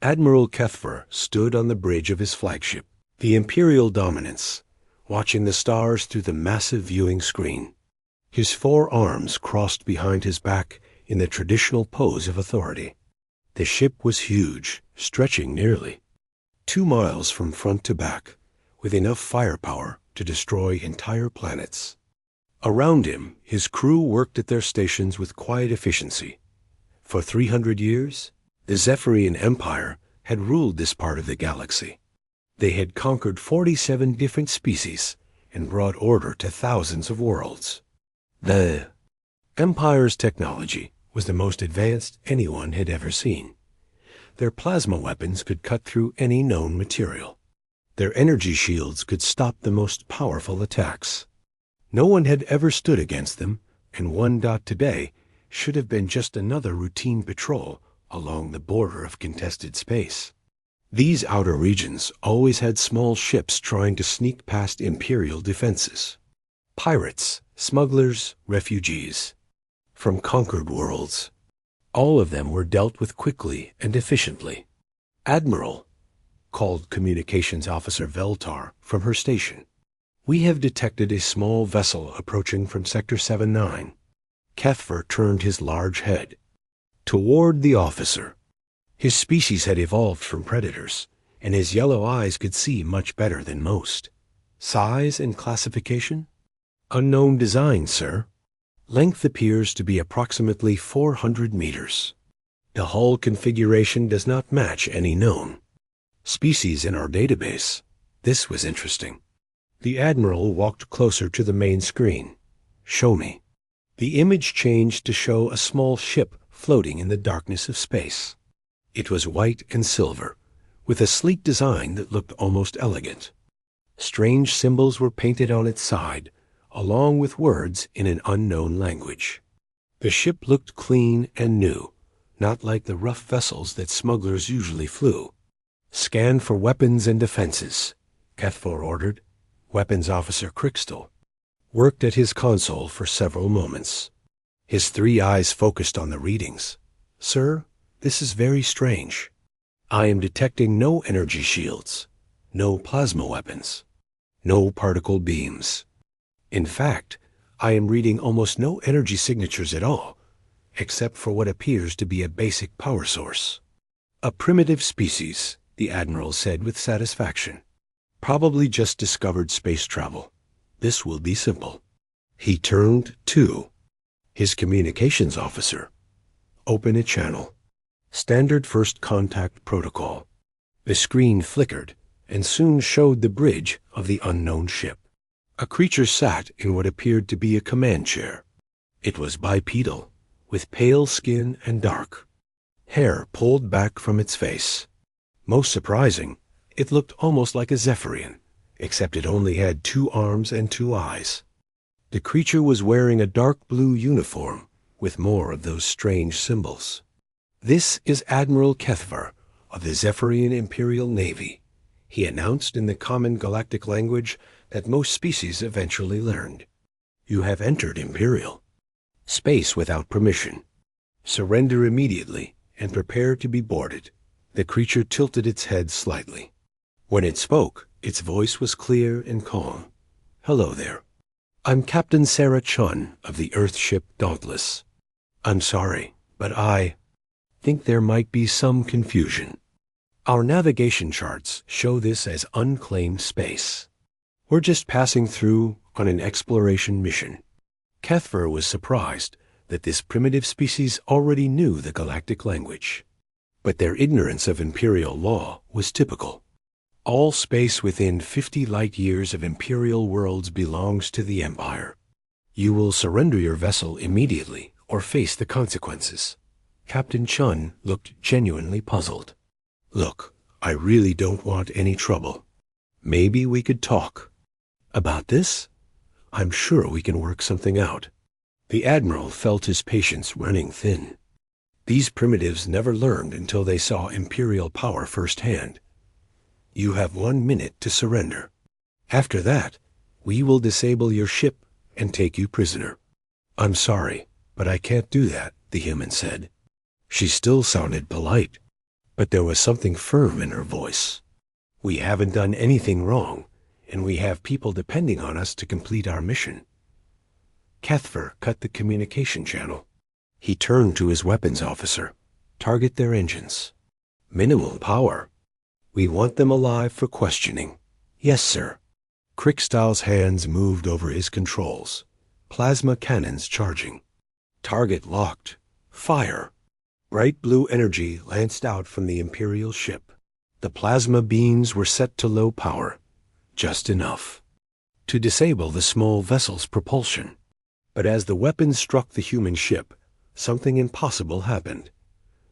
Admiral Kethver stood on the bridge of his flagship, the Imperial Dominance, watching the stars through the massive viewing screen. His 4 arms crossed behind his back in the traditional pose of authority. The ship was huge, stretching nearly 2 miles from front to back, with enough firepower to destroy entire planets. Around him, his crew worked at their stations with quiet efficiency. For 300 years, the Zephyrian Empire had ruled this part of the galaxy. They had conquered 47 different species and brought order to thousands of worlds. The Empire's technology was the most advanced anyone had ever seen. Their plasma weapons could cut through any known material. Their energy shields could stop the most powerful attacks. No one had ever stood against them, and one dot today should have been just another routine patrol along the border of contested space. These outer regions always had small ships trying to sneak past Imperial defenses. Pirates, smugglers, refugees. From conquered worlds. All of them were dealt with quickly and efficiently. Admiral, called Communications Officer Veltar from her station. We have detected a small vessel approaching from Sector 7-9. Kethver turned his large head toward the officer. His species had evolved from predators, and his yellow eyes could see much better than most. Size and classification? Unknown design, sir. Length appears to be approximately 400 meters. The hull configuration does not match any known species in our database. This was interesting. The Admiral walked closer to the main screen. Show me. The image changed to show a small ship floating in the darkness of space. It was white and silver, with a sleek design that looked almost elegant. Strange symbols were painted on its side, along with words in an unknown language. The ship looked clean and new, not like the rough vessels that smugglers usually flew. Scan for weapons and defenses, Kethver ordered. Weapons Officer Crixtel worked at his console for several moments. His 3 eyes focused on the readings. Sir, this is very strange. I am detecting no energy shields, no plasma weapons, no particle beams. In fact, I am reading almost no energy signatures at all, except for what appears to be a basic power source. A primitive species, the Admiral said with satisfaction. Probably just discovered space travel. This will be simple. He turned to his communications officer. Open a channel. Standard first contact protocol. The screen flickered and soon showed the bridge of the unknown ship. A creature sat in what appeared to be a command chair. It was bipedal, with pale skin and dark hair pulled back from its face. Most surprising, it looked almost like a Zephyrian, except it only had 2 arms and 2 eyes. The creature was wearing a dark blue uniform with more of those strange symbols. This is Admiral Kethver of the Zephyrian Imperial Navy, he announced in the common galactic language that most species eventually learned. You have entered Imperial space without permission. Surrender immediately and prepare to be boarded. The creature tilted its head slightly. When it spoke, its voice was clear and calm. Hello there. I'm Captain Sarah Chun of the Earthship Dauntless. I'm sorry, but I think there might be some confusion. Our navigation charts show this as unclaimed space. We're just passing through on an exploration mission. Kethver was surprised that this primitive species already knew the galactic language. But their ignorance of Imperial law was typical. All space within 50 light-years of Imperial worlds belongs to the Empire. You will surrender your vessel immediately or face the consequences. Captain Chun looked genuinely puzzled. Look, I really don't want any trouble. Maybe we could talk. About this? I'm sure we can work something out. The Admiral felt his patience running thin. These primitives never learned until they saw Imperial power firsthand. You have 1 minute to surrender. After that, we will disable your ship and take you prisoner. I'm sorry, but I can't do that, the human said. She still sounded polite. But there was something firm in her voice. "We haven't done anything wrong, and we have people depending on us to complete our mission." Kethfer cut the communication channel. He turned to his weapons officer. "Target their engines. Minimal power. We want them alive for questioning." "Yes, sir." Krickstahl's hands moved over his controls. Plasma cannons charging. Target locked. Fire. Bright blue energy lanced out from the Imperial ship. The plasma beams were set to low power, just enough to disable the small vessel's propulsion. But as the weapons struck the human ship, something impossible happened.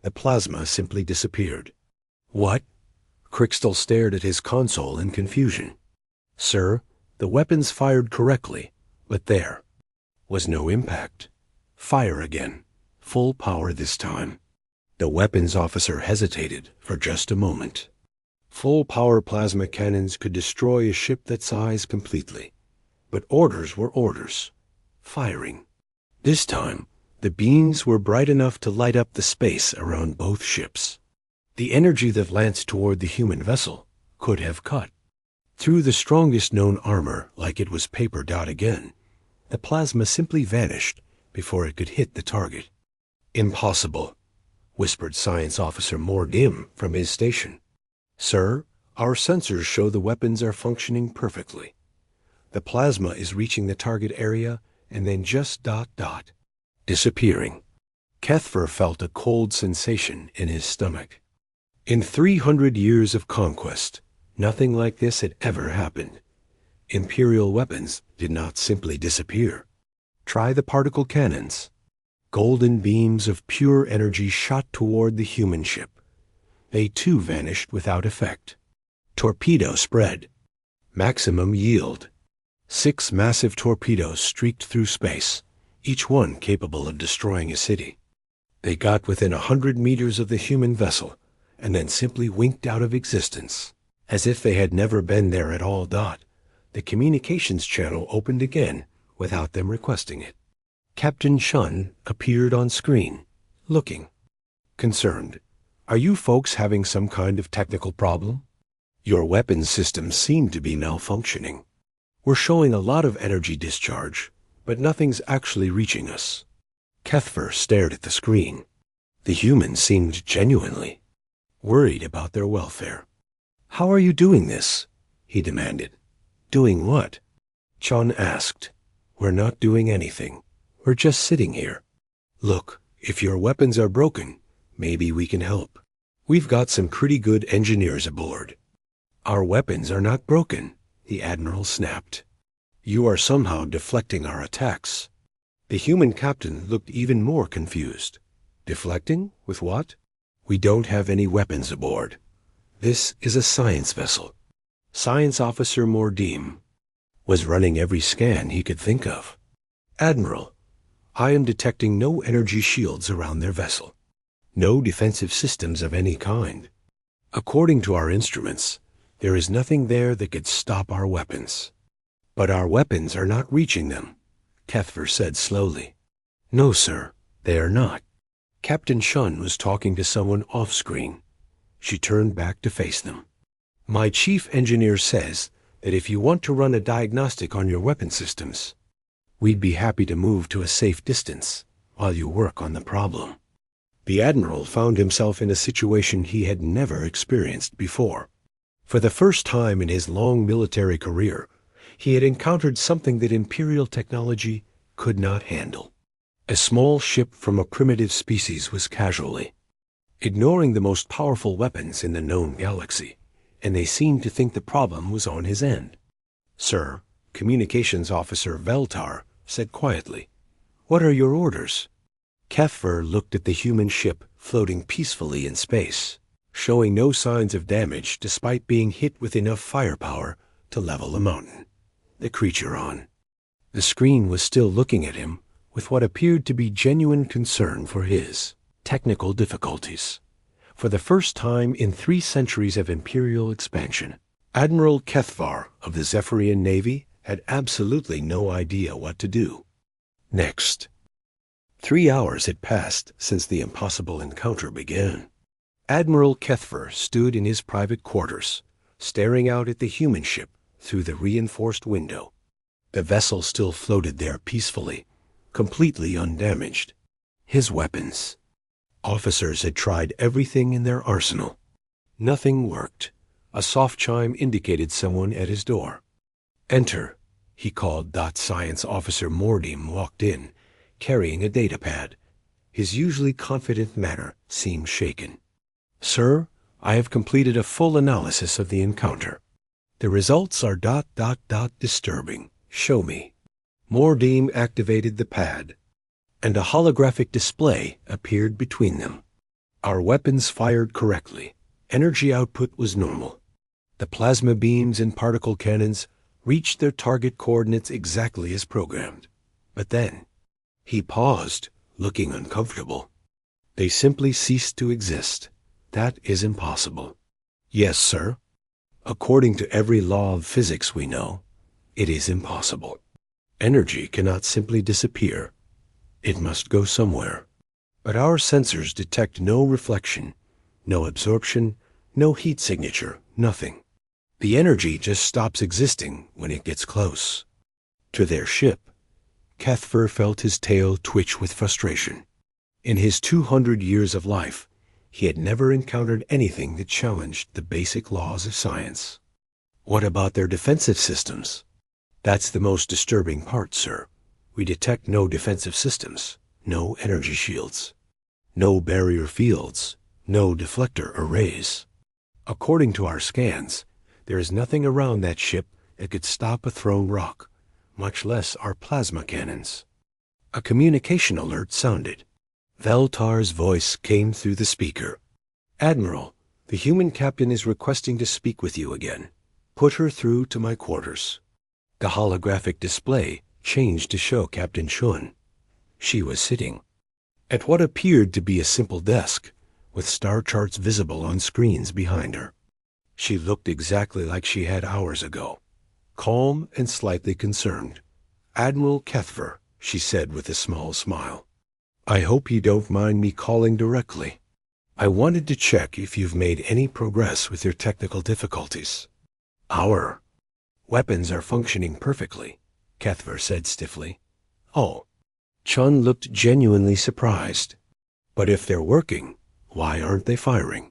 The plasma simply disappeared. "What?" Krickstahl stared at his console in confusion. "Sir, the weapons fired correctly, but there was no impact. Fire again. Full power this time." The weapons officer hesitated for just a moment. Full-power plasma cannons could destroy a ship that size completely. But orders were orders. Firing. This time, the beams were bright enough to light up the space around both ships. The energy that lanced toward the human vessel could have cut through the strongest known armor like it was paper dot again. The plasma simply vanished before it could hit the target. "Impossible," whispered Science Officer Mordim from his station. "Sir, our sensors show the weapons are functioning perfectly. The plasma is reaching the target area and then just disappearing." Kethfer felt a cold sensation in his stomach. In 300 years of conquest, nothing like this had ever happened. Imperial weapons did not simply disappear. Try the particle cannons. Golden beams of pure energy shot toward the human ship. They too vanished without effect. Torpedo spread. Maximum yield. 6 massive torpedoes streaked through space, each one capable of destroying a city. They got within 100 meters of the human vessel, and then simply winked out of existence, as if they had never been there at all. The communications channel opened again without them requesting it. Captain Shun appeared on screen, looking concerned. "Are you folks having some kind of technical problem? Your weapons systems seem to be malfunctioning. We're showing a lot of energy discharge, but nothing's actually reaching us." Kethfer stared at the screen. The humans seemed genuinely worried about their welfare. "How are you doing this?" he demanded. "Doing what?" Chun asked. "We're not doing anything. We're just sitting here. Look, if your weapons are broken, maybe we can help. We've got some pretty good engineers aboard." "Our weapons are not broken," the Admiral snapped. "You are somehow deflecting our attacks." The human captain looked even more confused. "Deflecting? With what?" "We don't have any weapons aboard. This is a science vessel." Science Officer Mordim was running every scan he could think of. "Admiral, I am detecting no energy shields around their vessel. No defensive systems of any kind. According to our instruments, there is nothing there that could stop our weapons." "But our weapons are not reaching them," Kethfer said slowly. "No, sir, they are not." Captain Shun was talking to someone off-screen. She turned back to face them. "My chief engineer says that if you want to run a diagnostic on your weapon systems, we'd be happy to move to a safe distance while you work on the problem." The Admiral found himself in a situation he had never experienced before. For the first time in his long military career, he had encountered something that Imperial technology could not handle. A small ship from a primitive species was casually ignoring the most powerful weapons in the known galaxy, and they seemed to think the problem was on his end. "Sir," Communications Officer Veltar said quietly, "what are your orders?" Kethfer looked at the human ship floating peacefully in space, showing no signs of damage despite being hit with enough firepower to level a mountain. The creature on the screen was still looking at him with what appeared to be genuine concern for his technical difficulties. For the first time in 3 centuries of Imperial expansion, Admiral Kethvar of the Zephyrian Navy had absolutely no idea what to do next. 3 hours had passed since the impossible encounter began. Admiral Kethver stood in his private quarters, staring out at the human ship through the reinforced window. The vessel still floated there peacefully, completely undamaged. His weapons. Officers had tried everything in their arsenal. Nothing worked. A soft chime indicated someone at his door. "Enter," he called. Science Officer Mordim walked in, carrying a datapad. His usually confident manner seemed shaken. "Sir, I have completed a full analysis of the encounter. The results are disturbing. Show me." Mordim activated the pad, and a holographic display appeared between them. Our weapons fired correctly. Energy output was normal. The plasma beams and particle cannons reached their target coordinates exactly as programmed. But then, he paused, looking uncomfortable. "They simply ceased to exist. That is impossible." "Yes, sir. According to every law of physics we know, it is impossible. Energy cannot simply disappear. It must go somewhere. But our sensors detect no reflection, no absorption, no heat signature, nothing. The energy just stops existing when it gets close." To their ship, Kethver felt his tail twitch with frustration. In his 200 years of life, he had never encountered anything that challenged the basic laws of science. "What about their defensive systems?" "That's the most disturbing part, sir. We detect no defensive systems, no energy shields, no barrier fields, no deflector arrays. According to our scans, there is nothing around that ship that could stop a thrown rock, much less our plasma cannons." A communication alert sounded. Veltar's voice came through the speaker. "Admiral, the human captain is requesting to speak with you again. Put her through to my quarters." The holographic display changed to show Captain Shun. She was sitting at what appeared to be a simple desk, with star charts visible on screens behind her. She looked exactly like she had hours ago, calm and slightly concerned. "Admiral Kethver," she said with a small smile. "I hope you don't mind me calling directly. I wanted to check if you've made any progress with your technical difficulties." "Our weapons are functioning perfectly," Kethver said stiffly. "Oh." Chun looked genuinely surprised. "But if they're working, why aren't they firing?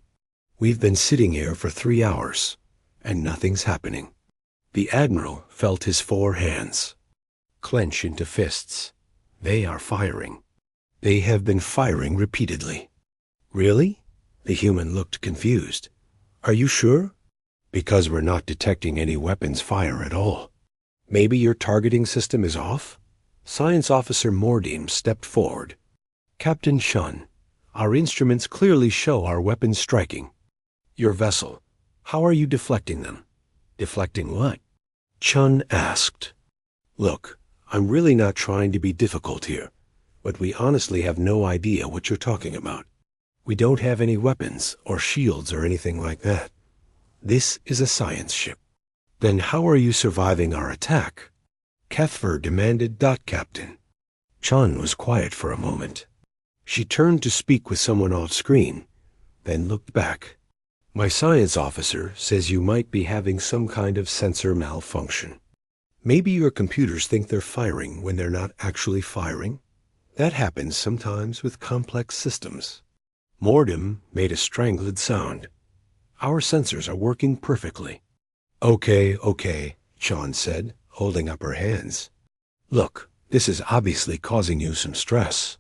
We've been sitting here for 3 hours, and nothing's happening." The Admiral felt his 4 hands clench into fists. "They are firing. They have been firing repeatedly." "Really?" The human looked confused. "Are you sure?" "Because we're not detecting any weapons fire at all." "Maybe your targeting system is off?" Science Officer Mordim stepped forward. "Captain Shun, our instruments clearly show our weapons striking. Your vessel, how are you deflecting them?" "Deflecting what?" Chun asked. "Look, I'm really not trying to be difficult here, but we honestly have no idea what you're talking about. We don't have any weapons or shields or anything like that. This is a science ship." "Then how are you surviving our attack?" Kethver demanded. "Captain." Chun was quiet for a moment. She turned to speak with someone off screen, then looked back. "My science officer says you might be having some kind of sensor malfunction. Maybe your computers think they're firing when they're not actually firing. That happens sometimes with complex systems." Mordim made a strangled sound. "Our sensors are working perfectly." Okay, Chun said, holding up her hands. "Look, this is obviously causing you some stress.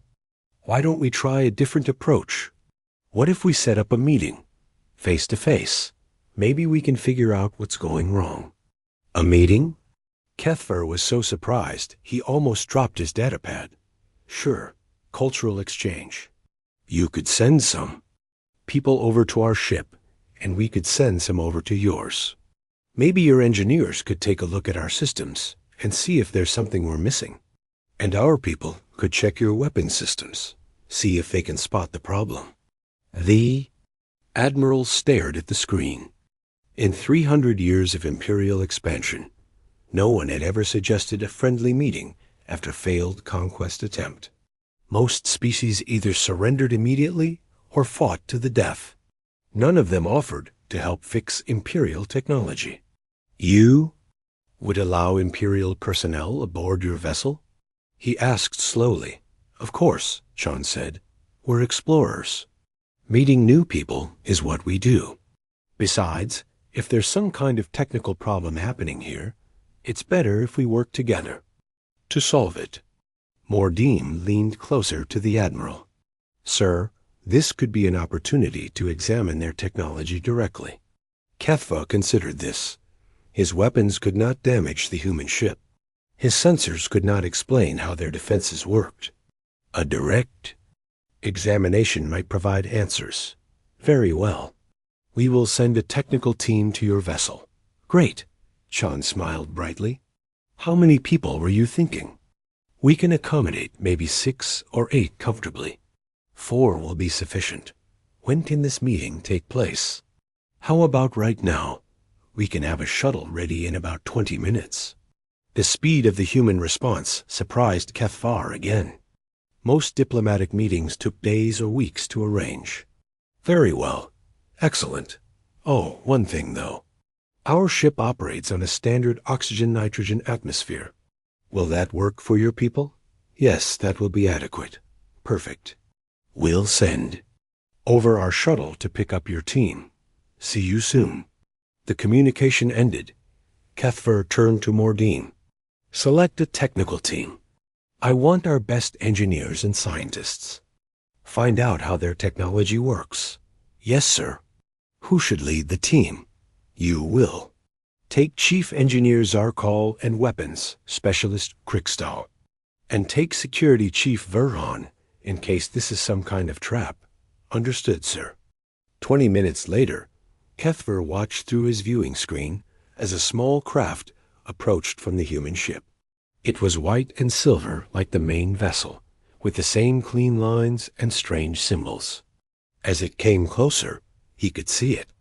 Why don't we try a different approach? What if we set up a meeting, face to face? Maybe we can figure out what's going wrong." "A meeting?" Kethver was so surprised he almost dropped his datapad. "Sure, cultural exchange. You could send some people over to our ship, and we could send some over to yours. Maybe your engineers could take a look at our systems and see if there's something we're missing. And our people could check your weapon systems, see if they can spot the problem." The Admiral stared at the screen. In 300 years of Imperial expansion, no one had ever suggested a friendly meeting after failed conquest attempt. Most species either surrendered immediately or fought to the death. None of them offered to help fix Imperial technology. You would allow Imperial personnel aboard your vessel? He asked slowly. Of course, Sean said. We're explorers. Meeting new people is what we do. Besides, if there's some kind of technical problem happening here, it's better if we work together to solve it. Mordeem leaned closer to the Admiral. Sir, this could be an opportunity to examine their technology directly. Kethva considered this. His weapons could not damage the human ship. His sensors could not explain how their defenses worked. A direct examination might provide answers. Very well. We will send a technical team to your vessel. Great. Sean smiled brightly. How many people were you thinking? We can accommodate maybe 6 or 8 comfortably. 4 will be sufficient. When can this meeting take place? How about right now? We can have a shuttle ready in about 20 minutes. The speed of the human response surprised Kethvar again. Most diplomatic meetings took days or weeks to arrange. Very well. Excellent. Oh, one thing though. Our ship operates on a standard oxygen-nitrogen atmosphere. Will that work for your people? Yes, that will be adequate. Perfect. We'll send over our shuttle to pick up your team. See you soon. The communication ended. Kethvar turned to Mordeem. Select a technical team. I want our best engineers and scientists. Find out how their technology works. Yes, sir. Who should lead the team? You will. Take Chief Engineer Zarkal and Weapons Specialist Krikstal. And take Security Chief Verhon in case this is some kind of trap. Understood, sir. 20 minutes later, Kethvar watched through his viewing screen as a small craft approached from the human ship. It was white and silver like the main vessel, with the same clean lines and strange symbols. As it came closer, he could see it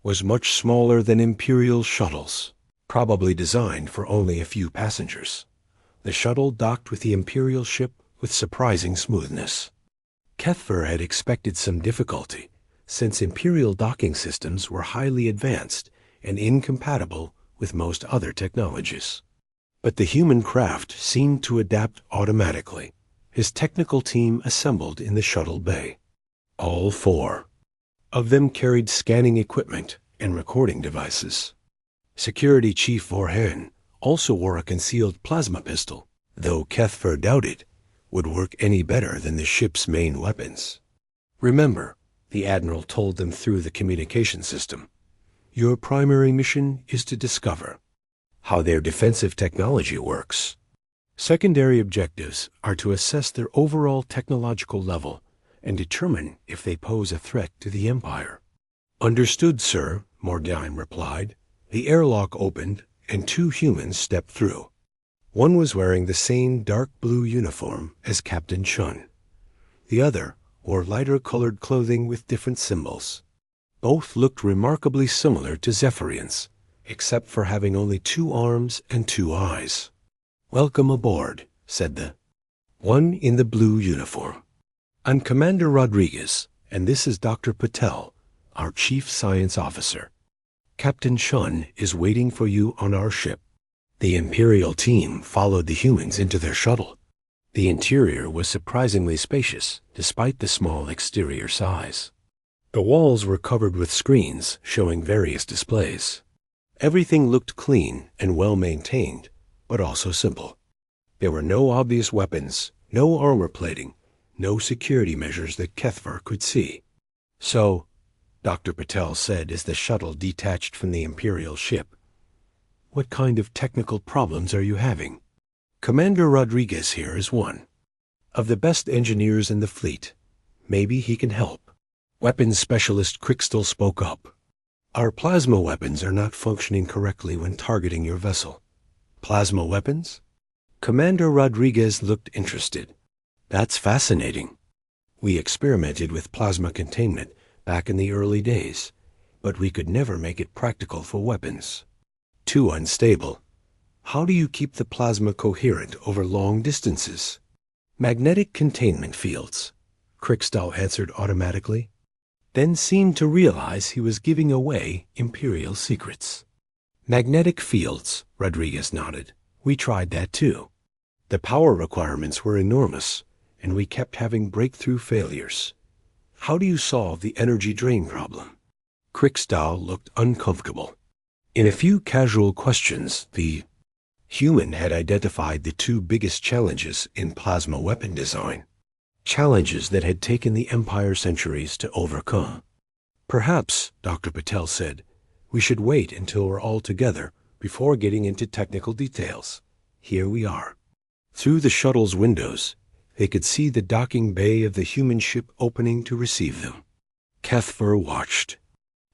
was much smaller than Imperial shuttles, probably designed for only a few passengers. The shuttle docked with the Imperial ship with surprising smoothness. Kethvar had expected some difficulty, since Imperial docking systems were highly advanced and incompatible with most other technologies. But the human craft seemed to adapt automatically. His technical team assembled in the shuttle bay. All 4 of them carried scanning equipment and recording devices. Security Chief Vorhen also wore a concealed plasma pistol, though Kethvar doubted would work any better than the ship's main weapons. Remember, the Admiral told them through the communication system, your primary mission is to discover how their defensive technology works. Secondary objectives are to assess their overall technological level and determine if they pose a threat to the Empire. Understood, sir, Mordeem replied. The airlock opened, and 2 humans stepped through. One was wearing the same dark blue uniform as Captain Chun. The other wore lighter-colored clothing with different symbols. Both looked remarkably similar to Zephyrians, except for having only 2 arms and 2 eyes. Welcome aboard, said the one in the blue uniform. I'm Commander Rodriguez, and this is Dr. Patel, our Chief Science Officer. Captain Chun is waiting for you on our ship. The Imperial team followed the humans into their shuttle. The interior was surprisingly spacious, despite the small exterior size. The walls were covered with screens showing various displays. Everything looked clean and well-maintained, but also simple. There were no obvious weapons, no armor plating, no security measures that Kethvar could see. So, Dr. Patel said as the shuttle detached from the Imperial ship, what kind of technical problems are you having? Commander Rodriguez here is one of the best engineers in the fleet. Maybe he can help. Weapons Specialist Krikstal spoke up. Our plasma weapons are not functioning correctly when targeting your vessel. Plasma weapons? Commander Rodriguez looked interested. That's fascinating. We experimented with plasma containment back in the early days, but we could never make it practical for weapons. Too unstable. How do you keep the plasma coherent over long distances? Magnetic containment fields, Krikstal answered automatically. then seemed to realize he was giving away Imperial secrets. Magnetic fields, Rodriguez nodded. We tried that too. The power requirements were enormous, and we kept having breakthrough failures. How do you solve the energy drain problem? Krickstahl looked uncomfortable. In a few casual questions, the human had identified the two biggest challenges in plasma weapon design. Challenges that had taken the Empire centuries to overcome. Perhaps, Dr. Patel said, we should wait until we're all together before getting into technical details. Here we are. Through the shuttle's windows, they could see the docking bay of the human ship opening to receive them. Cathver watched.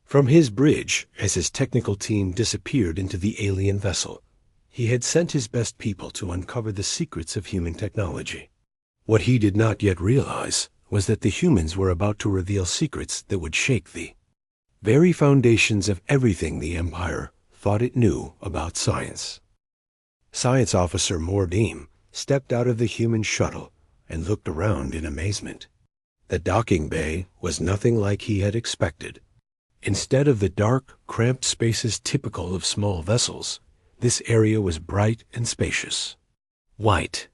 From his bridge, as his technical team disappeared into the alien vessel, he had sent his best people to uncover the secrets of human technology. What he did not yet realize was that the humans were about to reveal secrets that would shake the very foundations of everything the Empire thought it knew about science. Science Officer Mordim stepped out of the human shuttle and looked around in amazement. The docking bay was nothing like he had expected. Instead of the dark, cramped spaces typical of small vessels, this area was bright and spacious. White.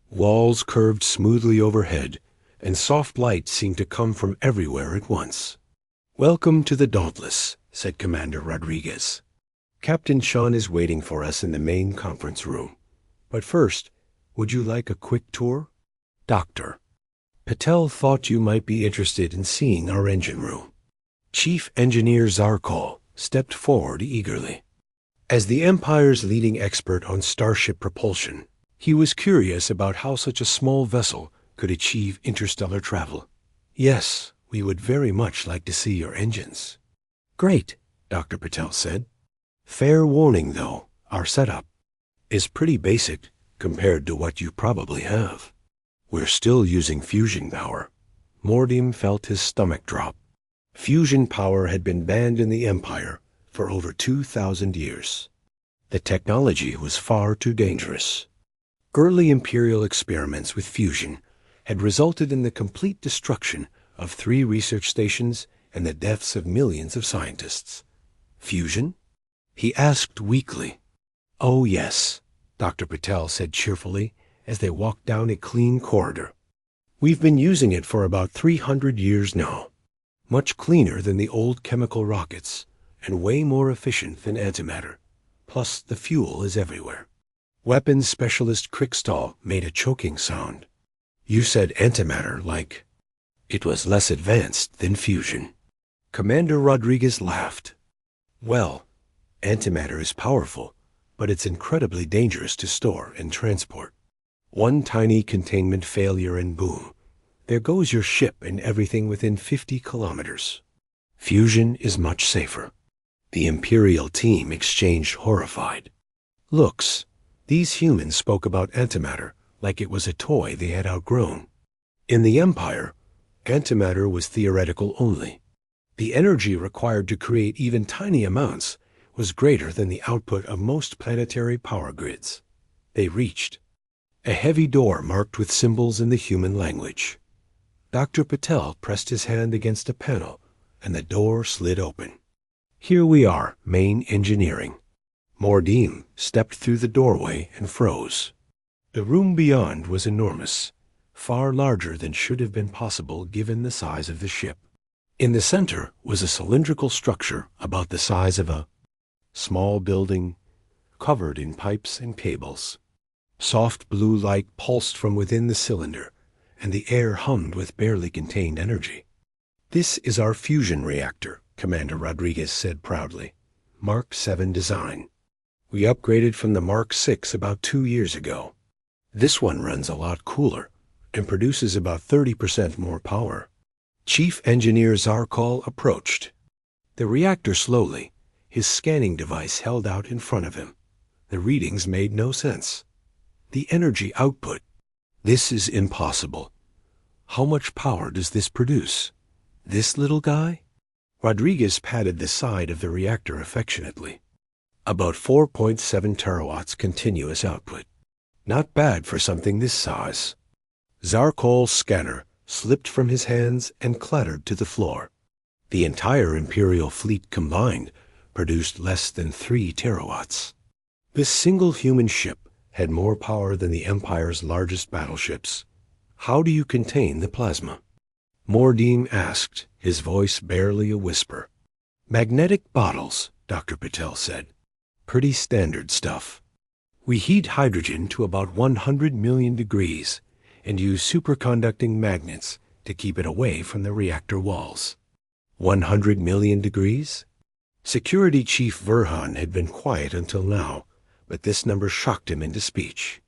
Walls curved smoothly overhead, and soft light seemed to come from everywhere at once. "Welcome to the Dauntless," said Commander Rodriguez. "Captain Sean is waiting for us in the main conference room. But first, would you like a quick tour?" "Doctor, Patel thought you might be interested in seeing our engine room." Chief Engineer Zarkol stepped forward eagerly. As the Empire's leading expert on starship propulsion, he was curious about how such a small vessel could achieve interstellar travel. "Yes, we would very much like to see your engines." "Great," Dr. Patel said. "Fair warning, though, our setup is pretty basic compared to what you probably have. We're still using fusion power." Mordim felt his stomach drop. Fusion power had been banned in the Empire for over 2,000 years. The technology was far too dangerous. Early Imperial experiments with fusion had resulted in the complete destruction of 3 research stations and the deaths of millions of scientists. "Fusion?" he asked weakly. "Oh, yes," Dr. Patel said cheerfully as they walked down a clean corridor. "We've been using it for about 300 years now. Much cleaner than the old chemical rockets, and way more efficient than antimatter. Plus, the fuel is everywhere." Weapons specialist Krickstahl made a choking sound. "You said antimatter like it was less advanced than fusion." Commander Rodriguez laughed. "Well, antimatter is powerful, but it's incredibly dangerous to store and transport. One tiny containment failure and boom, there goes your ship and everything within 50 kilometers. Fusion is much safer." The Imperial team exchanged horrified looks. These humans spoke about antimatter like it was a toy they had outgrown. In the Empire, antimatter was theoretical only. The energy required to create even tiny amounts was greater than the output of most planetary power grids. They reached a heavy door marked with symbols in the human language. Dr. Patel pressed his hand against a panel, and the door slid open. "Here we are, main engineering." Mordim stepped through the doorway and froze. The room beyond was enormous, far larger than should have been possible given the size of the ship. In the center was a cylindrical structure about the size of a small building, covered in pipes and cables. Soft blue light pulsed from within the cylinder, and the air hummed with barely contained energy. "This is our fusion reactor," Commander Rodriguez said proudly. "Mark 7 design. We upgraded from the Mark 6 about 2 years ago. This one runs a lot cooler and produces about 30% more power." Chief Engineer Zarkol approached the reactor slowly, his scanning device held out in front of him. The readings made no sense. The energy output. "This is impossible. How much power does this produce? This little guy?" Rodriguez patted the side of the reactor affectionately. "About 4.7 terawatts continuous output. Not bad for something this size." Zarkol's scanner slipped from his hands and clattered to the floor. The entire Imperial fleet combined produced less than 3 terawatts. This single human ship had more power than the Empire's largest battleships. How do you contain the plasma? Mordim asked, his voice barely a whisper. Magnetic bottles, Dr. Patel said. Pretty standard stuff. We heat hydrogen to about 100 million degrees and use superconducting magnets to keep it away from the reactor walls. 100 million degrees? Security Chief Verhan had been quiet until now, but this number shocked him into speech.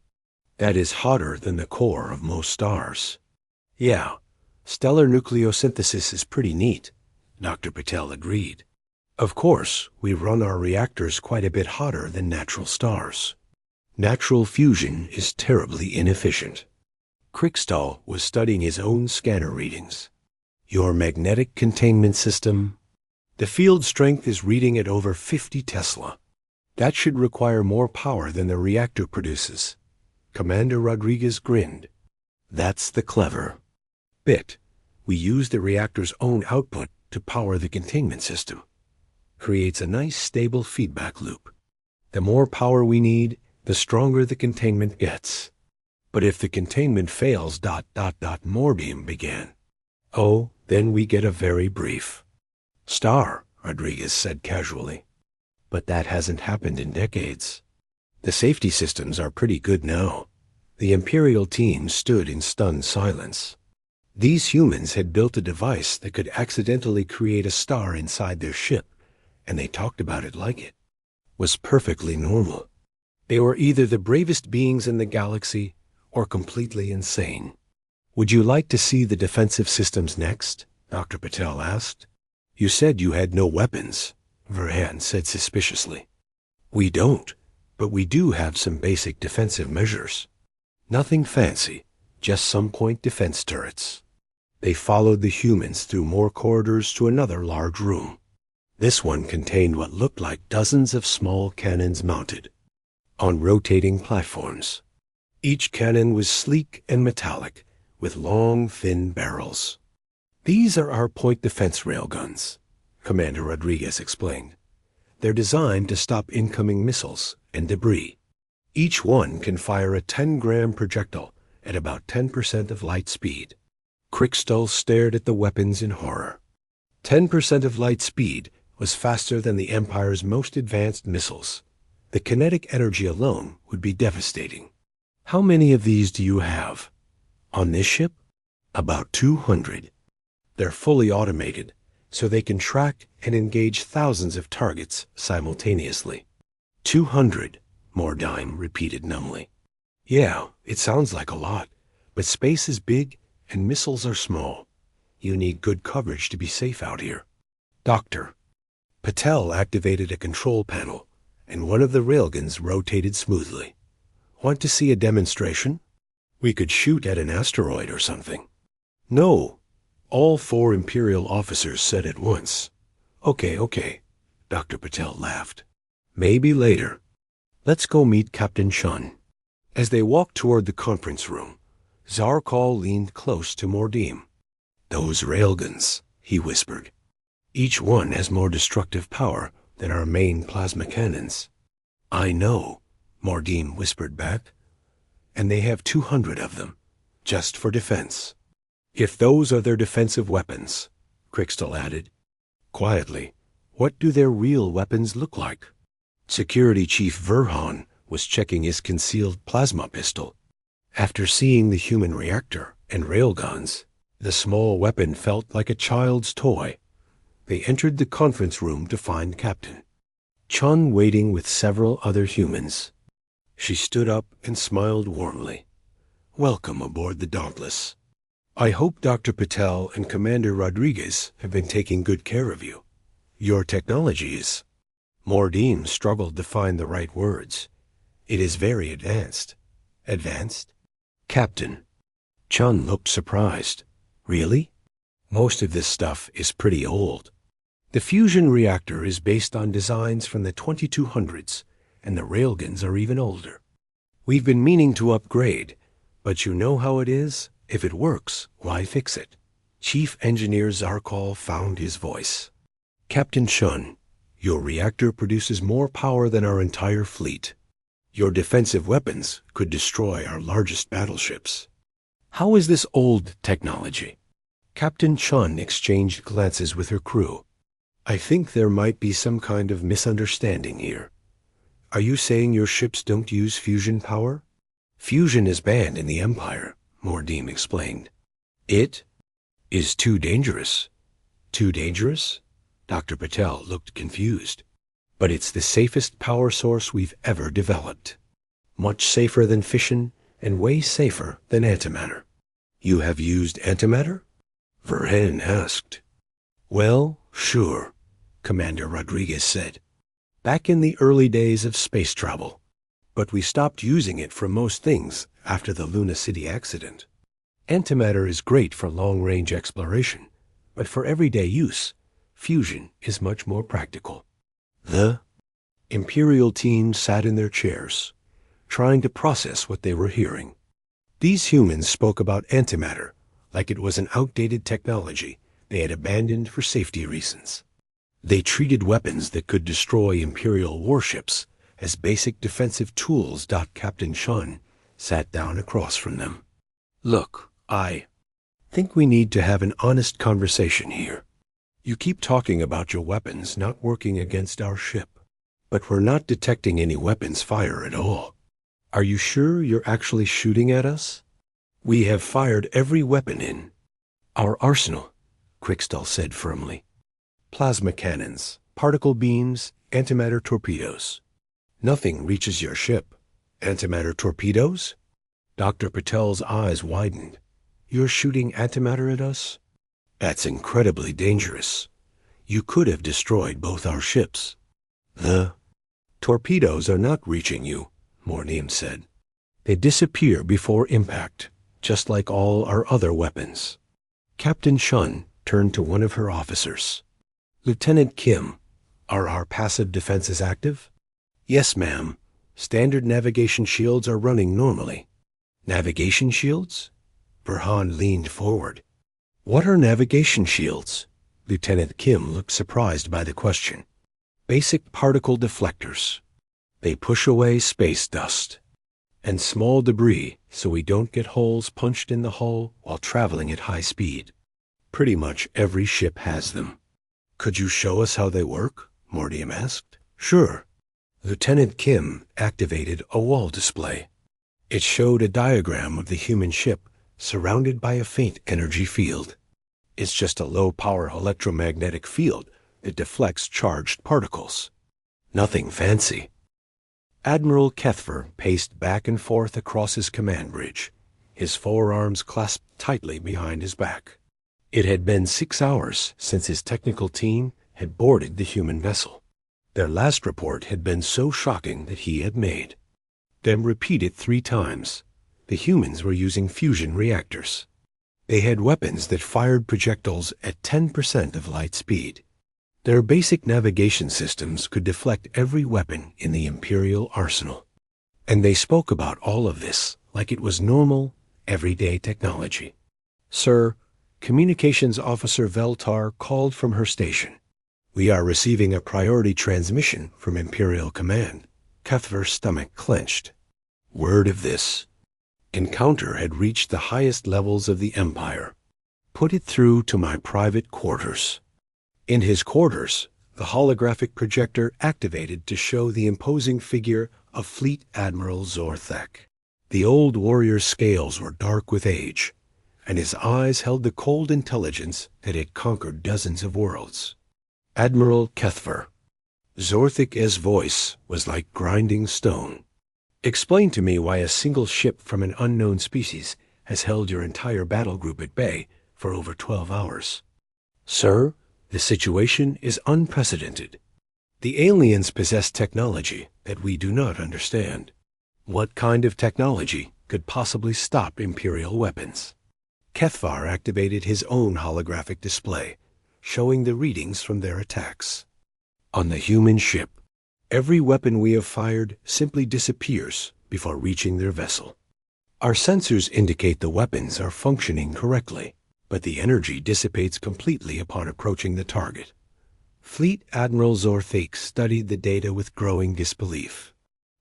That is hotter than the core of most stars. Yeah, stellar nucleosynthesis is pretty neat, Dr. Patel agreed. Of course, we run our reactors quite a bit hotter than natural stars. Natural fusion is terribly inefficient. Kriegstall was studying his own scanner readings. Your magnetic containment system? The field strength is reading at over 50 Tesla. That should require more power than the reactor produces. Commander Rodriguez grinned. That's the clever bit. We use the reactor's own output to power the containment system. Creates a nice stable feedback loop. The more power we need, the stronger the containment gets. But if the containment fails, Morbium began. Oh, then we get a very brief star, Rodriguez said casually. But that hasn't happened in decades. The safety systems are pretty good now. The Imperial team stood in stunned silence. These humans had built a device that could accidentally create a star inside their ship, and they talked about it like it was perfectly normal. They were either the bravest beings in the galaxy or completely insane. Would you like to see the defensive systems next? Dr. Patel asked. You said you had no weapons, Verhan said suspiciously. We don't, but we do have some basic defensive measures. Nothing fancy, just some point defense turrets. They followed the humans through more corridors to another large room. This one contained what looked like dozens of small cannons mounted on rotating platforms. Each cannon was sleek and metallic, with long, thin barrels. These are our point defense railguns, Commander Rodriguez explained. They're designed to stop incoming missiles and debris. Each one can fire a 10-gram projectile at about 10% of light speed. Kriegstall stared at the weapons in horror. 10% of light speed was faster than the Empire's most advanced missiles. The kinetic energy alone would be devastating. How many of these do you have? On this ship? About 200. They're fully automated, so they can track and engage thousands of targets simultaneously. 200, Mordim repeated numbly. Yeah, it sounds like a lot, but space is big and missiles are small. You need good coverage to be safe out here. Doctor. Patel activated a control panel, and one of the railguns rotated smoothly. Want to see a demonstration? We could shoot at an asteroid or something. No, all 4 Imperial officers said at once. Okay, Dr. Patel laughed. Maybe later. Let's go meet Captain Chun. As they walked toward the conference room, Zarkal leaned close to Mordim. Those railguns, he whispered. Each one has more destructive power than our main plasma cannons. I know, Mordim whispered back. And they have 200 of them, just for defense. If those are their defensive weapons, Kriegstall added. Quietly, what do their real weapons look like? Security Chief Verhan was checking his concealed plasma pistol. After seeing the human reactor and railguns, the small weapon felt like a child's toy. They entered the conference room to find Captain Chun waiting with several other humans. She stood up and smiled warmly. Welcome aboard the Dauntless. I hope Dr. Patel and Commander Rodriguez have been taking good care of you. Your technology is... Mordim struggled to find the right words. It is very advanced. Advanced? Captain. Chun looked surprised. Really? Most of this stuff is pretty old. The fusion reactor is based on designs from the 2200s, and the railguns are even older. We've been meaning to upgrade, but you know how it is? If it works, why fix it? Chief Engineer Zarkal found his voice. Captain Shun, your reactor produces more power than our entire fleet. Your defensive weapons could destroy our largest battleships. How is this old technology? Captain Chun exchanged glances with her crew. I think there might be some kind of misunderstanding here. Are you saying your ships don't use fusion power? Fusion is banned in the Empire, Mordim explained. It is too dangerous. Too dangerous? Dr. Patel looked confused. But it's the safest power source we've ever developed. Much safer than fission and way safer than antimatter. You have used antimatter? Verheyen asked. Well, sure, Commander Rodriguez said. Back in the early days of space travel. But we stopped using it for most things after the Luna City accident. Antimatter is great for long-range exploration, but for everyday use, fusion is much more practical. The Imperial team sat in their chairs, trying to process what they were hearing. These humans spoke about antimatter like it was an outdated technology they had abandoned for safety reasons. They treated weapons that could destroy Imperial warships as basic defensive tools. Captain Shun sat down across from them. Look, I think we need to have an honest conversation here. You keep talking about your weapons not working against our ship, but we're not detecting any weapons fire at all. Are you sure you're actually shooting at us? We have fired every weapon in our arsenal, Quickstall said firmly. Plasma cannons, particle beams, antimatter torpedoes. Nothing reaches your ship. Antimatter torpedoes? Dr. Patel's eyes widened. You're shooting antimatter at us? That's incredibly dangerous. You could have destroyed both our ships. The torpedoes are not reaching you, Mordim said. They disappear before impact, just like all our other weapons. Captain Shun turned to one of her officers. Lieutenant Kim, are our passive defenses active? Yes, ma'am. Standard navigation shields are running normally. Navigation shields? Verheyen leaned forward. What are navigation shields? Lieutenant Kim looked surprised by the question. Basic particle deflectors. They push away space dust and small debris so we don't get holes punched in the hull while traveling at high speed. Pretty much every ship has them. Could you show us how they work? Mordim asked. Sure. Lieutenant Kim activated a wall display. It showed a diagram of the human ship surrounded by a faint energy field. It's just a low-power electromagnetic field that deflects charged particles. Nothing fancy. Admiral Kethver paced back and forth across his command bridge, his forearms clasped tightly behind his back. It had been 6 hours since his technical team had boarded the human vessel. Their last report had been so shocking that he had made them repeat it 3 times. The humans were using fusion reactors. They had weapons that fired projectiles at 10% of light speed. Their basic navigation systems could deflect every weapon in the Imperial arsenal. And they spoke about all of this like it was normal, everyday technology. Sir, Communications Officer Veltar called from her station. We are receiving a priority transmission from Imperial Command. Kethver's stomach clenched. Word of this. Encounter had reached the highest levels of the Empire. Put it through to my private quarters. In his quarters, the holographic projector activated to show the imposing figure of Fleet Admiral Zorthek. The old warrior's scales were dark with age, and his eyes held the cold intelligence that had conquered dozens of worlds. Admiral Kethver. Zorthek's voice was like grinding stone. Explain to me why a single ship from an unknown species has held your entire battle group at bay for over 12 hours. Sir, the situation is unprecedented. The aliens possess technology that we do not understand. What kind of technology could possibly stop Imperial weapons? Kethvar activated his own holographic display, showing the readings from their attacks. On the human ship, every weapon we have fired simply disappears before reaching their vessel. Our sensors indicate the weapons are functioning correctly. but the energy dissipates completely upon approaching the target. Fleet Admiral Zorthake studied the data with growing disbelief.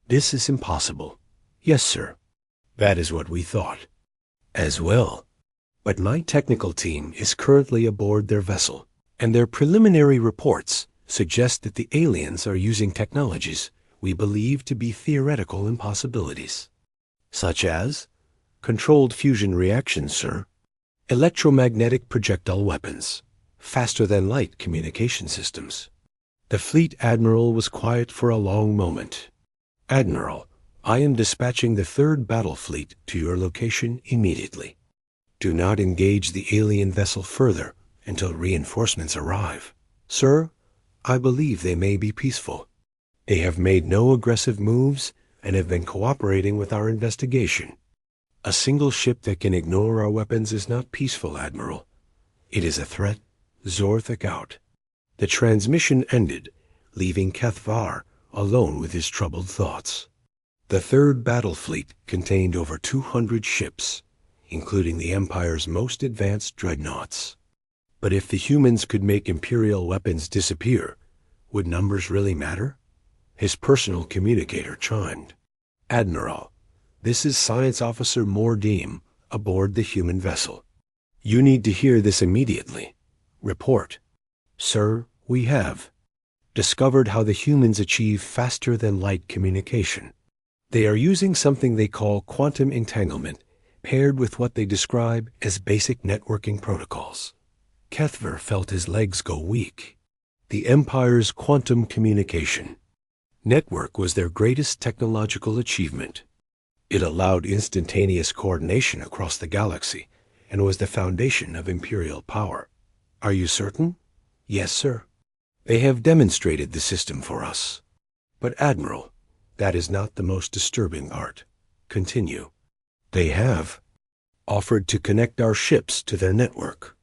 This is impossible. Yes, sir. That is what we thought. As well. But my technical team is currently aboard their vessel, and their preliminary reports suggest that the aliens are using technologies we believe to be theoretical impossibilities. Such as controlled fusion reactions, sir, electromagnetic projectile weapons, faster-than-light communication systems. The fleet admiral was quiet for a long moment. Admiral, I am dispatching the 3rd Battle Fleet to your location immediately. Do not engage the alien vessel further until reinforcements arrive. Sir, I believe they may be peaceful. They have made no aggressive moves and have been cooperating with our investigation. A single ship that can ignore our weapons is not peaceful, Admiral. It is a threat. Zorthak out. The transmission ended, leaving Kethvar alone with his troubled thoughts. The 3rd Battle Fleet contained over 200 ships, including the Empire's most advanced dreadnoughts. But if the humans could make Imperial weapons disappear, would numbers really matter? His personal communicator chimed. Admiral, this is Science Officer Mordim aboard the human vessel. You need to hear this immediately. Report. Sir, we have discovered how the humans achieve faster-than-light communication. They are using something they call quantum entanglement, paired with what they describe as basic networking protocols. Kethver felt his legs go weak. The Empire's quantum communication network was their greatest technological achievement. It allowed instantaneous coordination across the galaxy and was the foundation of Imperial power. Are you certain? Yes, sir. They have demonstrated the system for us. But, Admiral, that is not the most disturbing part. Continue. They have offered to connect our ships to their network.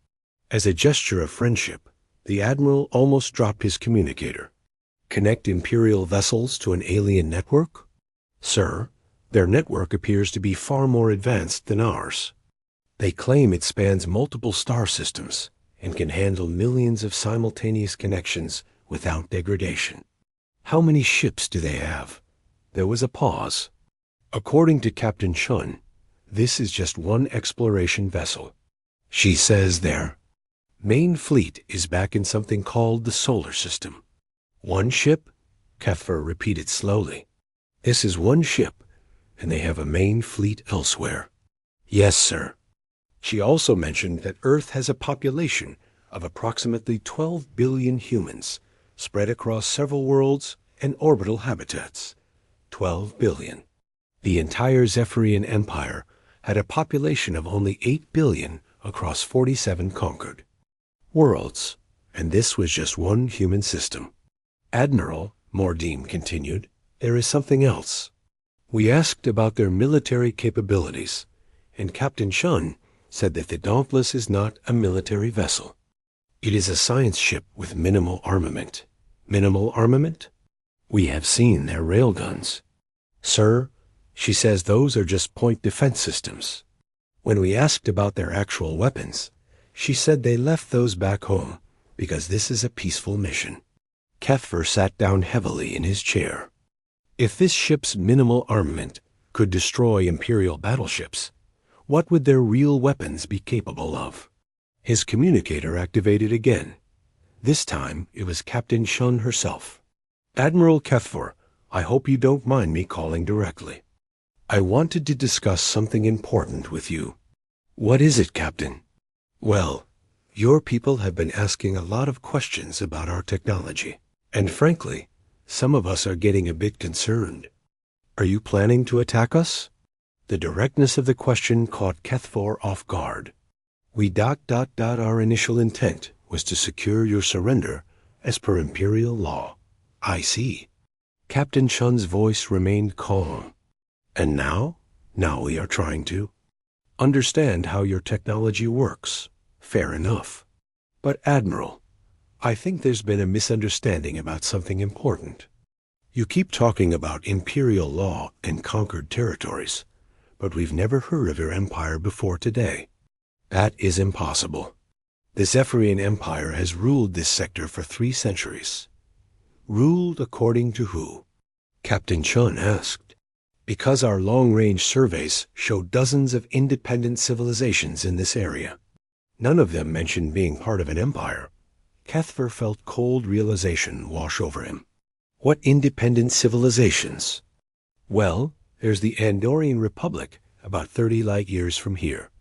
As a gesture of friendship, the Admiral almost dropped his communicator. Connect Imperial vessels to an alien network? Sir, their network appears to be far more advanced than ours. They claim it spans multiple star systems and can handle millions of simultaneous connections without degradation. How many ships do they have? There was a pause. According to Captain Shun, this is just one exploration vessel. She says their main fleet is back in something called the solar system. One ship? Kethver repeated slowly. This is one ship, and they have a main fleet elsewhere. Yes, sir. She also mentioned that Earth has a population of approximately 12 billion humans spread across several worlds and orbital habitats. 12 billion. The entire Zephyrian Empire had a population of only 8 billion across 47 conquered worlds, and this was just one human system. Admiral, Mordim continued, there is something else. We asked about their military capabilities, and Captain Shun said that the Dauntless is not a military vessel. It is a science ship with minimal armament. Minimal armament? We have seen their railguns. Sir, she says those are just point defense systems. When we asked about their actual weapons, she said they left those back home because this is a peaceful mission. Kethver sat down heavily in his chair. If this ship's minimal armament could destroy Imperial battleships, what would their real weapons be capable of? His communicator activated again. This time it was Captain Shun herself. Admiral Kethver, I hope you don't mind me calling directly. I wanted to discuss something important with you. What is it, Captain? Well, your people have been asking a lot of questions about our technology, and frankly, some of us are getting a bit concerned. Are you planning to attack us? The directness of the question caught Kethvar off guard. Our initial intent was to secure your surrender as per Imperial law. I see. Captain Shun's voice remained calm. And now? Now we are trying to understand how your technology works. Fair enough. But Admiral, I think there's been a misunderstanding about something important. You keep talking about Imperial law and conquered territories, but we've never heard of your empire before today. That is impossible. The Zephyrian Empire has ruled this sector for 3 centuries. Ruled according to who? Captain Chun asked. Because our long-range surveys show dozens of independent civilizations in this area. None of them mentioned being part of an empire. Kethver felt cold realization wash over him. What independent civilizations? Well, there's the Andorian Republic, about 30 light years from here.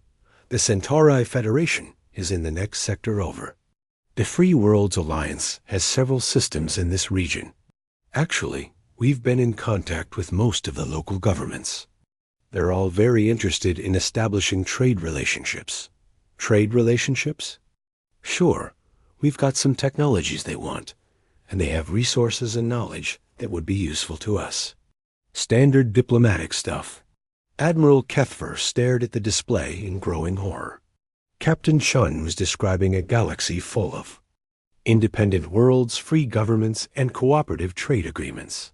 The Centauri Federation is in the next sector over. The Free Worlds Alliance has several systems in this region. Actually, we've been in contact with most of the local governments. They're all very interested in establishing trade relationships. Trade relationships? Sure, we've got some technologies they want, and they have resources and knowledge that would be useful to us. Standard diplomatic stuff. Admiral Kethver stared at the display in growing horror. Captain Chun was describing a galaxy full of independent worlds, free governments, and cooperative trade agreements.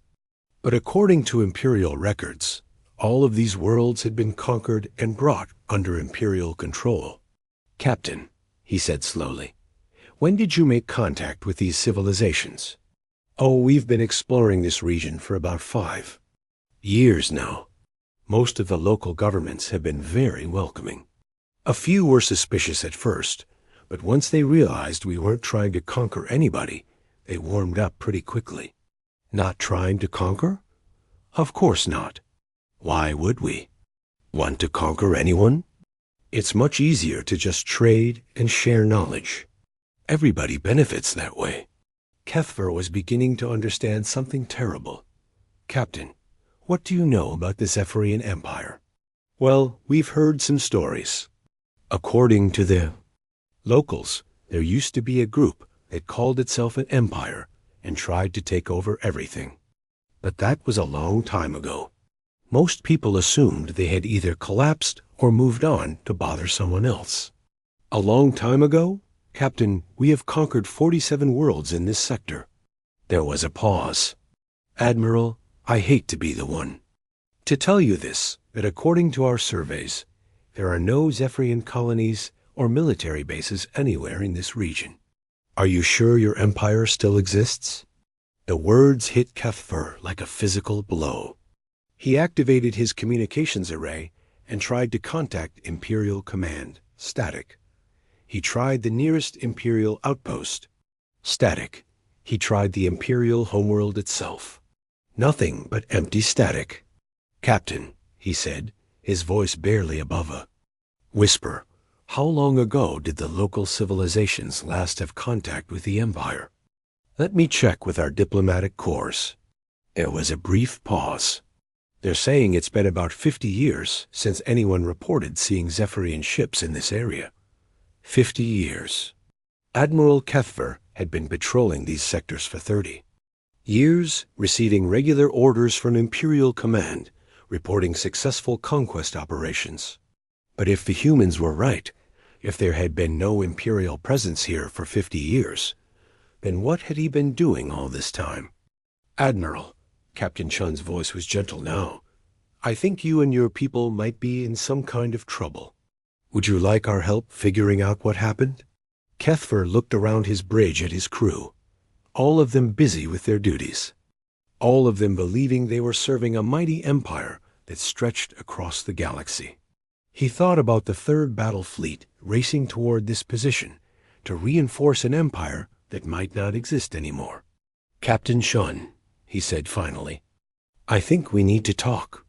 But according to Imperial records, all of these worlds had been conquered and brought under Imperial control. Captain, he said slowly, when did you make contact with these civilizations? Oh, we've been exploring this region for about 5 years now. Most of the local governments have been very welcoming. A few were suspicious at first, but once they realized we weren't trying to conquer anybody, they warmed up pretty quickly. Not trying to conquer? Of course not. Why would we? Want to conquer anyone? It's much easier to just trade and share knowledge. Everybody benefits that way. Kethver was beginning to understand something terrible. Captain, what do you know about the Zephyrian Empire? Well, we've heard some stories. According to the locals, there used to be a group that called itself an empire and tried to take over everything. But that was a long time ago. Most people assumed they had either collapsed or moved on to bother someone else. A long time ago? Captain, we have conquered 47 worlds in this sector. There was a pause. Admiral, I hate to be the one to tell you this, but according to our surveys, there are no Zephyrian colonies or military bases anywhere in this region. Are you sure your empire still exists? The words hit Kethver like a physical blow. He activated his communications array and tried to contact Imperial Command, static. He tried the nearest Imperial outpost, static. He tried the Imperial homeworld itself. Nothing but empty static. Captain, he said, his voice barely above a whisper, how long ago did the local civilizations last have contact with the Empire? Let me check with our diplomatic corps. There was a brief pause. They're saying it's been about 50 years since anyone reported seeing Zephyrian ships in this area. 50 years. Admiral Kethver had been patrolling these sectors for 30 years, receiving regular orders from Imperial Command, reporting successful conquest operations. But if the humans were right, if there had been no Imperial presence here for 50 years, then what had he been doing all this time? Admiral, Captain Chun's voice was gentle now, I think you and your people might be in some kind of trouble. Would you like our help figuring out what happened? Kethver looked around his bridge at his crew, all of them busy with their duties, all of them believing they were serving a mighty empire that stretched across the galaxy. He thought about the Third Battle Fleet racing toward this position to reinforce an empire that might not exist anymore. Captain Chun, he said finally, I think we need to talk.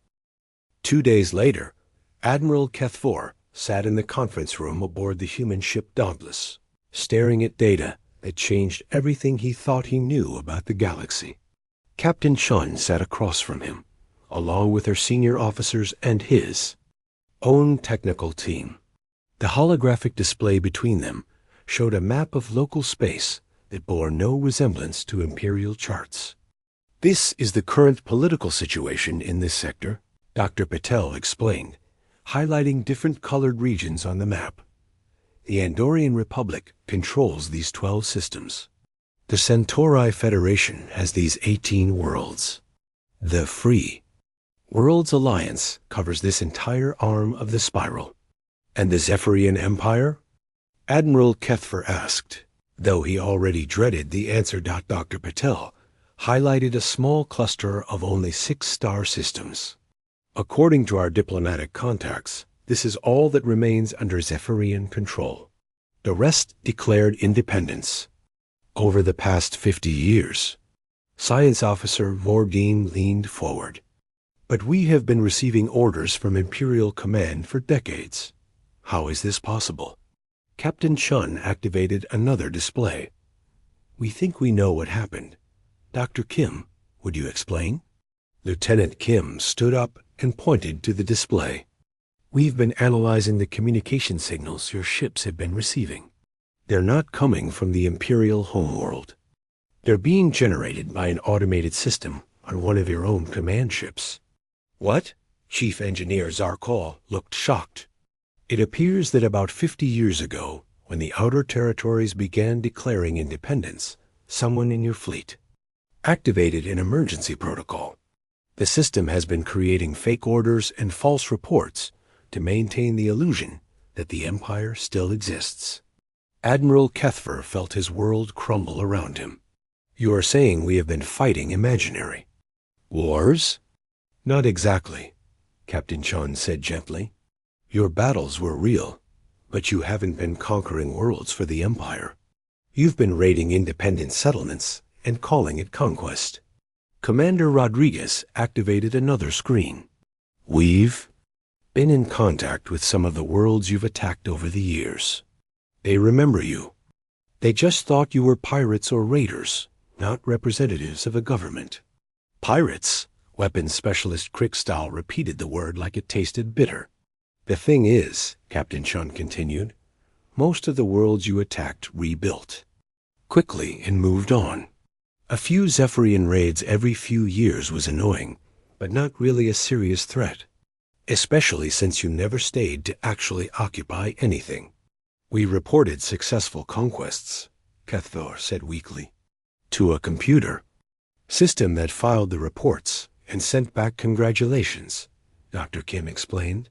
2 days later, Admiral Kethver sat in the conference room aboard the human ship Dauntless, staring at data that changed everything he thought he knew about the galaxy. Captain Chun sat across from him, along with her senior officers and his own technical team. The holographic display between them showed a map of local space that bore no resemblance to Imperial charts. This is the current political situation in this sector, Dr. Patel explained, highlighting different colored regions on the map. The Andorian Republic controls these 12 systems. The Centauri Federation has these 18 worlds. The Free Worlds Alliance covers this entire arm of the spiral. And the Zephyrian Empire? Admiral Kethver asked, though he already dreaded the answer. Dr. Patel highlighted a small cluster of only 6 star systems. According to our diplomatic contacts, this is all that remains under Zephyrian control. The rest declared independence. Over the past 50 years, Science Officer Vordine leaned forward. But we have been receiving orders from Imperial Command for decades. How is this possible? Captain Chun activated another display. We think we know what happened. Dr. Kim, would you explain? Lieutenant Kim stood up and pointed to the display. We've been analyzing the communication signals your ships have been receiving. They're not coming from the Imperial homeworld. They're being generated by an automated system on one of your own command ships. What? Chief Engineer Zarkal looked shocked. It appears that about 50 years ago, when the Outer Territories began declaring independence, someone in your fleet activated an emergency protocol. The system has been creating fake orders and false reports to maintain the illusion that the Empire still exists. Admiral Kethver felt his world crumble around him. You are saying we have been fighting imaginary wars? Not exactly, Captain Chun said gently. Your battles were real, but you haven't been conquering worlds for the Empire. You've been raiding independent settlements and calling it conquest. Commander Rodriguez activated another screen. We've been in contact with some of the worlds you've attacked over the years. They remember you. They just thought you were pirates or raiders, not representatives of a government. Pirates? Weapons Specialist Kriegstall repeated the word like it tasted bitter. The thing is, Captain Chun continued, most of the worlds you attacked rebuilt quickly and moved on. A few Zephyrian raids every few years was annoying, but not really a serious threat, especially since you never stayed to actually occupy anything. We reported successful conquests, Kethver said weakly, to a computer system that filed the reports and sent back congratulations, Dr. Kim explained.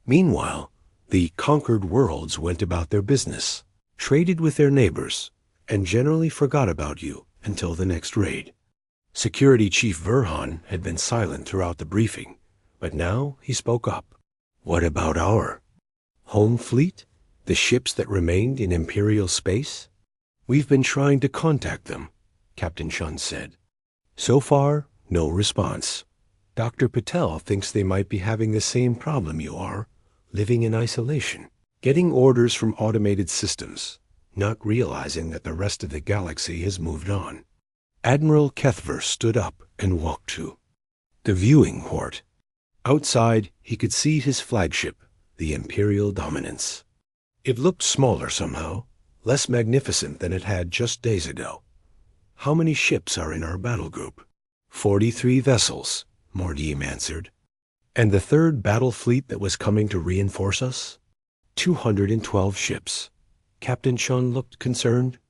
Meanwhile, the conquered worlds went about their business, traded with their neighbors, and generally forgot about you until the next raid. Security Chief Verhan had been silent throughout the briefing, but now he spoke up. What about our home fleet? The ships that remained in Imperial space? We've been trying to contact them, Captain Chun said. So far, no response. Dr. Patel thinks they might be having the same problem you are, living in isolation, getting orders from automated systems, not realizing that the rest of the galaxy has moved on. Admiral Kethver stood up and walked to the viewing port. Outside, he could see his flagship, the Imperial Dominance. It looked smaller somehow, less magnificent than it had just days ago. How many ships are in our battle group? 43 vessels, Mordim answered. And the third battle fleet that was coming to reinforce us? 212 ships. Captain Chun looked concerned.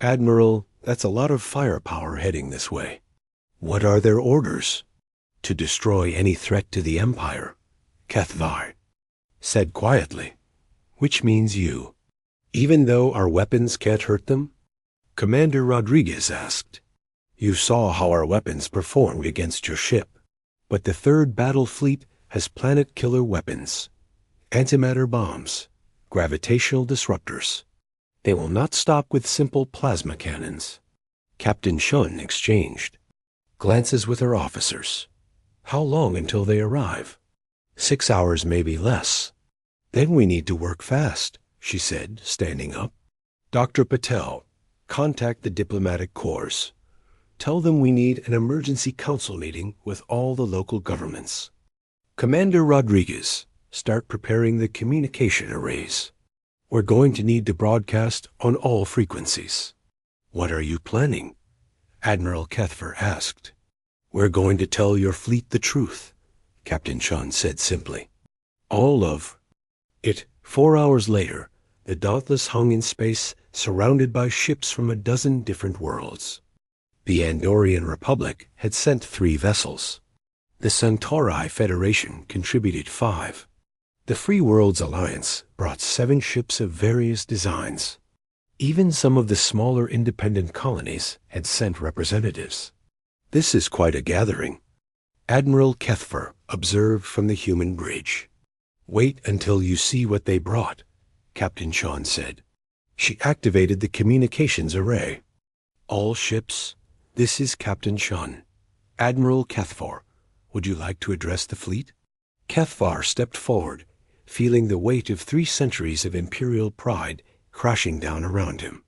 Admiral, that's a lot of firepower heading this way. What are their orders? To destroy any threat to the Empire, Kethvar said quietly. Which means you. Even though our weapons can't hurt them? Commander Rodriguez asked. You saw how our weapons performed against your ship. But the third battle fleet has planet-killer weapons, antimatter bombs, gravitational disruptors. They will not stop with simple plasma cannons. Captain Chun exchanged glances with her officers. How long until they arrive? 6 hours, maybe less. Then we need to work fast, she said, standing up. Dr. Patel, contact the diplomatic corps. Tell them we need an emergency council meeting with all the local governments. Commander Rodriguez, start preparing the communication arrays. We're going to need to broadcast on all frequencies. What are you planning? Admiral Kethver asked. We're going to tell your fleet the truth, Captain Chun said simply. All of it. 4 hours later, the Dauntless hung in space, surrounded by ships from a dozen different worlds. The Andorian Republic had sent 3 vessels. The Centauri Federation contributed 5. The Free Worlds Alliance brought 7 ships of various designs. Even some of the smaller independent colonies had sent representatives. This is quite a gathering, Admiral Kethfer observed from the human bridge. Wait until you see what they brought, Captain Sean said. She activated the communications array. All ships, this is Captain Sean. Admiral Kethfor, would you like to address the fleet? Kethvar stepped forward, feeling the weight of 3 centuries of imperial pride crashing down around him.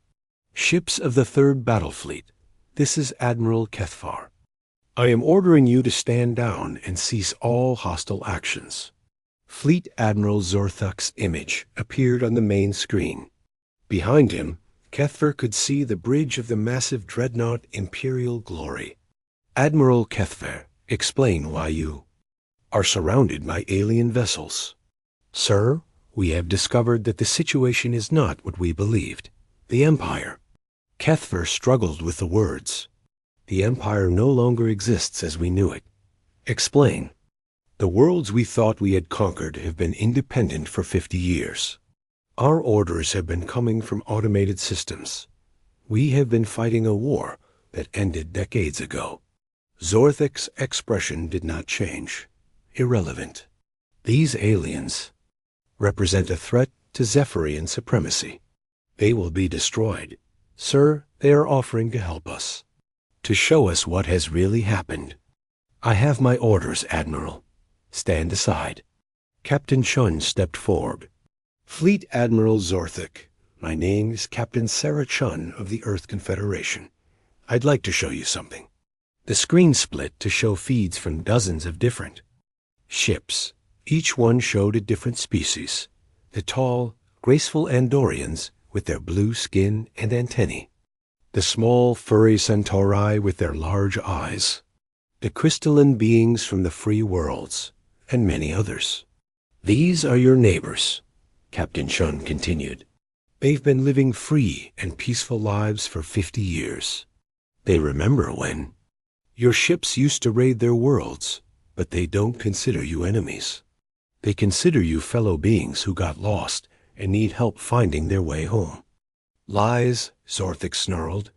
Ships of the 3rd Battle Fleet, this is Admiral Kethvar. I am ordering you to stand down and cease all hostile actions. Fleet Admiral Zorthuk's image appeared on the main screen. Behind him, Kethver could see the bridge of the massive dreadnought Imperial Glory. Admiral Kethver, explain why you are surrounded by alien vessels. Sir, we have discovered that the situation is not what we believed. The Empire. Kethver struggled with the words. The Empire no longer exists as we knew it. Explain. The worlds we thought we had conquered have been independent for 50 years. Our orders have been coming from automated systems. We have been fighting a war that ended decades ago. Zorthik's expression did not change. Irrelevant. These aliens represent a threat to Zephyrian supremacy. They will be destroyed. Sir, they are offering to help us, to show us what has really happened. I have my orders, Admiral. Stand aside. Captain Chun stepped forward. Fleet Admiral Zorthik, my name is Captain Sarah Chun of the Earth Confederation. I'd like to show you something. The screen split to show feeds from dozens of different ships. Each one showed a different species. The tall, graceful Andorians with their blue skin and antennae. The small, furry Centauri with their large eyes. The crystalline beings from the free worlds, and many others. These are your neighbors, Captain Chun continued. They've been living free and peaceful lives for 50 years. They remember when your ships used to raid their worlds, but they don't consider you enemies. They consider you fellow beings who got lost and need help finding their way home. Lies, Zorthik snarled.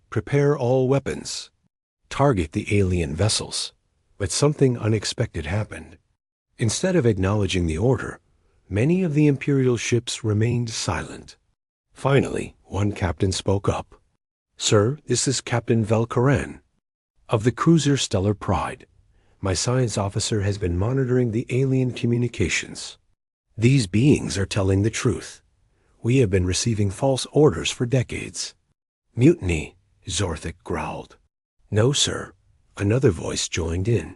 Prepare all weapons. Target the alien vessels. But something unexpected happened. Instead of acknowledging the order, many of the Imperial ships remained silent. Finally, one captain spoke up. Sir, this is Captain Velkaran of the cruiser Stellar Pride. My science officer has been monitoring the alien communications. These beings are telling the truth. We have been receiving false orders for decades. Mutiny, Zorthik growled. No, sir. Another voice joined in.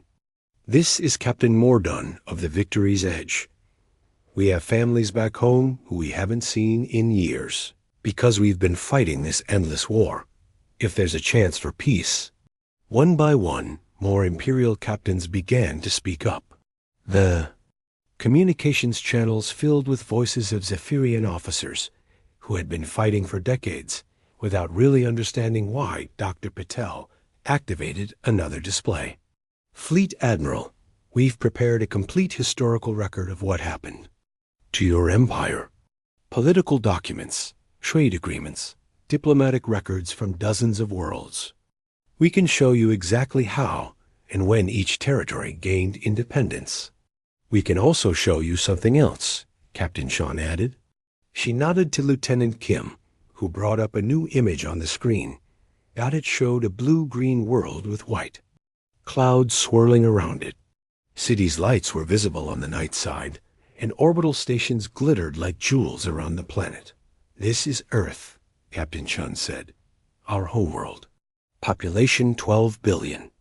This is Captain Mordun of the Victory's Edge. We have families back home who we haven't seen in years, because we've been fighting this endless war. If there's a chance for peace. One by one, more Imperial captains began to speak up. The communications channels filled with voices of Zephyrian officers who had been fighting for decades without really understanding why Dr. Patel activated another display. Fleet Admiral, we've prepared a complete historical record of what happened to your empire. Political documents, trade agreements, diplomatic records from dozens of worlds. We can show you exactly how and when each territory gained independence. We can also show you something else, Captain Sean added. She nodded to Lieutenant Kim, who brought up a new image on the screen. That it showed a blue-green world with white clouds swirling around it. Cities' lights were visible on the night side, and orbital stations glittered like jewels around the planet. This is Earth, Captain Chun said. Our homeworld. Population 12 billion.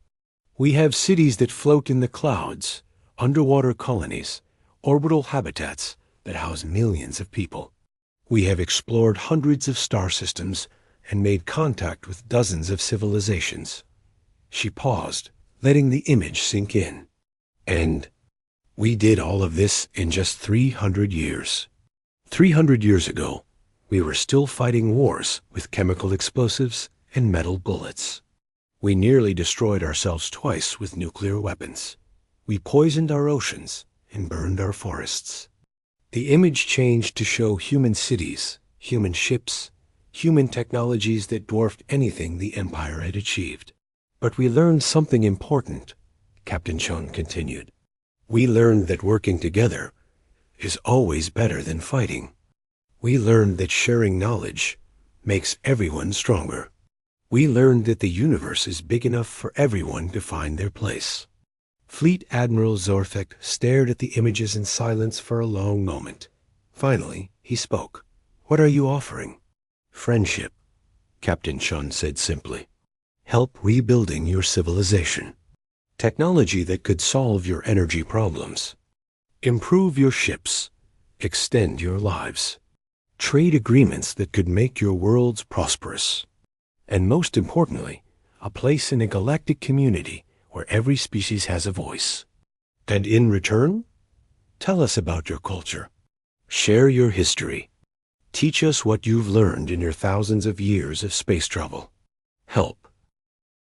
We have cities that float in the clouds, underwater colonies, orbital habitats that house millions of people. We have explored hundreds of star systems and made contact with dozens of civilizations. She paused, letting the image sink in. And we did all of this in just 300 years. 300 years ago, we were still fighting wars with chemical explosives and metal bullets. We nearly destroyed ourselves twice with nuclear weapons. We poisoned our oceans and burned our forests. The image changed to show human cities, human ships, human technologies that dwarfed anything the Empire had achieved. But we learned something important, Captain Chun continued. We learned that working together is always better than fighting. We learned that sharing knowledge makes everyone stronger. We learned that the universe is big enough for everyone to find their place. Fleet Admiral Zorfek stared at the images in silence for a long moment. Finally, he spoke. What are you offering? Friendship, Captain Chun said simply. Help rebuilding your civilization. Technology that could solve your energy problems. Improve your ships. Extend your lives. Trade agreements that could make your worlds prosperous. And most importantly, a place in a galactic community where every species has a voice. And in return, tell us about your culture. Share your history. Teach us what you've learned in your thousands of years of space travel. Help